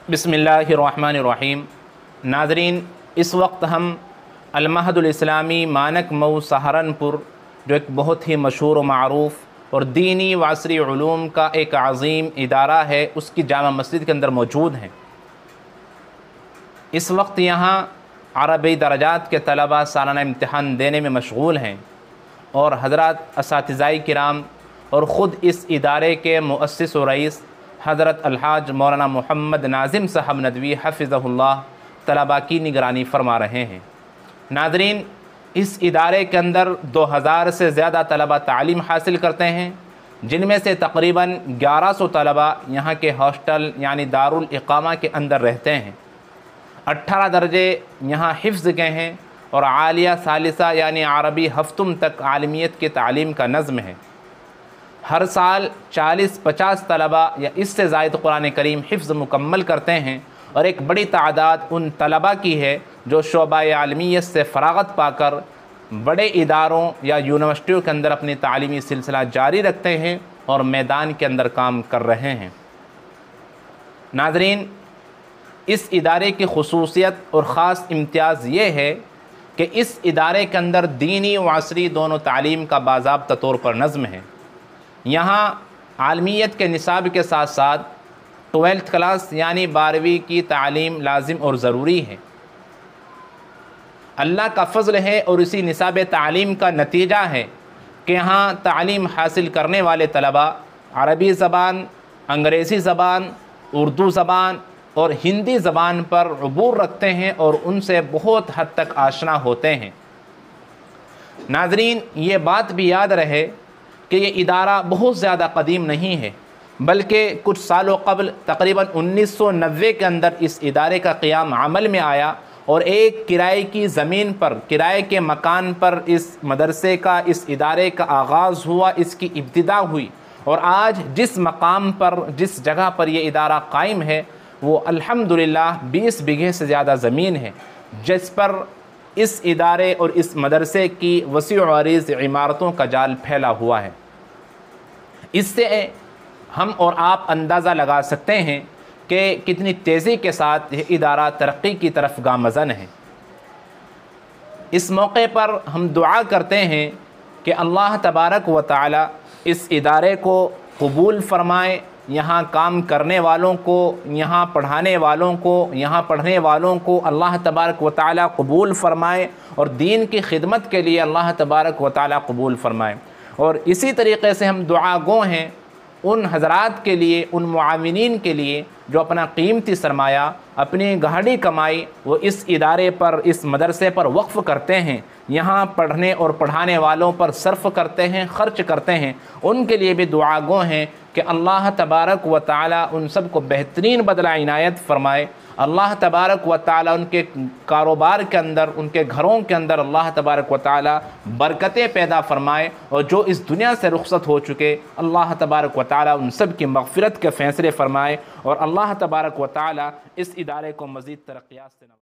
बिस्मिल्लाहिर्रहमानिर्रहीम। नाज़रीन, इस वक्त हम अल-महदुल इस्लामी मानक मऊ सहारनपुर, जो एक बहुत ही मशहूर व मारूफ़ और दीनी व असरी उलूम का एक अज़ीम इदारा है, उसकी जामा मस्जिद के अंदर मौजूद हैं। इस वक्त यहाँ अरबी दर्जात के तलबा सालाना इम्तिहान देने में मशगूल हैं और हज़रात असातिज़ाए किराम और ख़ुद इस इदारे के मुअस्सिस व रईस हज़रत अलहाज मौलाना मोहम्मद नाज़िम साहब नदवी हफ़िज़हुल्लाह तलबा की निगरानी फरमा रहे हैं। नाज़रीन, इस इदारे के अंदर 2000 से ज़्यादा तलबा तालीम हासिल करते हैं, जिनमें से तकरीबन 1100 तलबा यहाँ के हॉस्टल यानी दारुल इक़ामा के अंदर रहते हैं। 18 दर्जे यहाँ हिफ्ज़ के हैं और आलिया सालिसा यानी अरबी हफ्तुम तक आलमियत की तालीम का नज़्म है। हर साल 40-50 तलबा या इससे ज़ायद कुरान करीम हिफ्ज़ मुकम्मल करते हैं और एक बड़ी तादाद उन तलबा की है जो शोबा-ए आलमियत से फ़राग़त पाकर बड़े इदारों या यूनिवर्सिटियों के अंदर अपनी तालीमी सिलसिला जारी रखते हैं और मैदान के अंदर काम कर रहे हैं। नाज़रीन, इस इदारे की खुसूसियत और ख़ास इम्तियाज़ ये है कि इस इदारे के अंदर दीनी व असरी दोनों तालीम का बाज़ाब्ता तौर पर नज़्म है। यहाँ आलमियत के निसाब के साथ साथ 12th क्लास यानी 12वीं की तालीम लाजिम और ज़रूरी है। अल्लाह का फ़ज़ल है और इसी निसाब तालीम का नतीजा है कि यहाँ तालीम हासिल करने वाले तलबा अरबी ज़बान, अंग्रेज़ी ज़बान, उर्दू ज़बान और हिंदी ज़बान पर अबूर रखते हैं और उनसे बहुत हद तक आशना होते हैं। नाज़रीन, ये बात भी याद रहे कि ये इदारा बहुत ज़्यादा कदीम नहीं है, बल्कि कुछ सालों क़ब्ल तकरीबन 1990 के अंदर इस इदारे का क़याम अमल में आया और एक किराए की ज़मीन पर, किराए के मकान पर इस मदरसे का, इस इदारे का आगाज़ हुआ, इसकी इब्तिदा हुई और आज जिस मकाम पर, जिस जगह पर यह इदारा कायम है वो अल्हम्दुलिल्लाह 20 बीघे से ज़्यादा ज़मीन है, जिस पर इस इदारे और इस मदरसे की वसी व अरीज़ इमारतों का जाल फैला हुआ है। इससे हम और आप अंदाज़ा लगा सकते हैं कि कितनी तेज़ी के साथ यह इदारा तरक्की की तरफ गामज़न है। इस मौके पर हम दुआ करते हैं कि अल्लाह तबारक व तआला इस इदारे को कबूल फ़रमाए, यहाँ काम करने वालों को, यहाँ पढ़ाने वालों को, यहाँ पढ़ने वालों को अल्लाह तबारक व तआला कबूल फ़रमाए और दीन की खिदमत के लिए अल्लाह तबारक व तआला कबूल फ़रमाए। और इसी तरीक़े से हम दुआ गो हैं उन हज़रात के लिए, उन मुआविनीन के लिए जो अपना कीमती सरमाया, अपनी गाढ़ी कमाई वो इस इदारे पर, इस मदरसे पर वक्फ़ करते हैं, यहाँ पढ़ने और पढ़ाने वालों पर सर्फ़ करते हैं, ख़र्च करते हैं। उनके लिए भी दुआ गो हैं कि अल्लाह तबारक व तआला उन सब को बेहतरीन बदला इनायत फ़रमाए। अल्लाह तबारक व तआला उनके कारोबार के अंदर, उनके घरों के अंदर अल्लाह तबारक व तआला बरकतें पैदा फ़रमाए और जो इस दुनिया से रुख़सत हो चुके अल्लाह तबारक व तआला उन सब की मग़फ़िरत के फ़ैसले फ़रमाए और अल्लाह तबारक व तआला इस इदारे को मज़ीद तरक्यात से